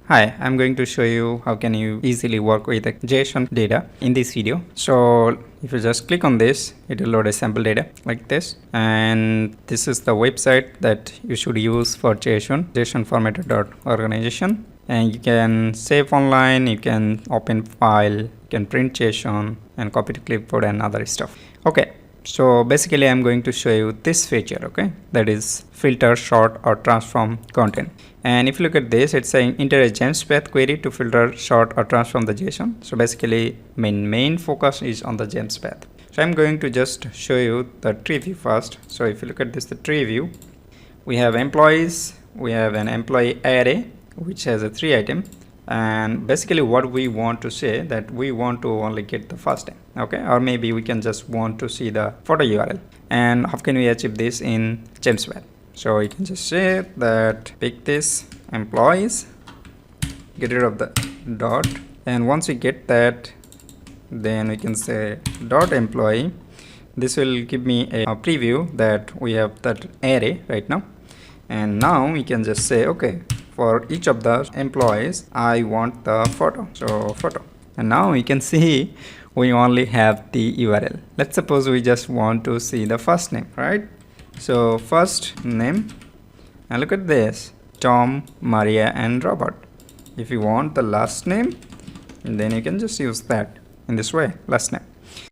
Hi, I'm going to show you how can you easily work with the JSON data in this video. So if you just click on this, it will load a sample data like this, and this is the website that you should use for JSON formatter.organization, and you can save online, you can open file, you can print JSON and copy to clipboard and other stuff. Okay, so basically I'm going to show you this feature, okay, that is filter, sort or transform content. And if you look at this, it's saying enter a gems path query to filter, sort or transform the JSON. So basically main focus is on the gems path. So I'm going to just show you the tree view first. So if you look at this, the tree view, we have employees, we have an employee array which has a 3 item, and basically what we want to say that we want to only get the first name, okay, or maybe we can just want to see the photo URL. And how can we achieve this in gems path? So you can just say that pick this employees, get rid of the dot, and once we get that, then we can say dot employee. This will give me a preview that we have that array right now. And now we can just say, okay, for each of the employees I want the photo, so photo. And now we can see we only have the URL. Let's suppose we just want to see the first name, right? So first name, and look at this, Tom, Maria and Robert. If you want the last name, then you can just use that in this way, last name.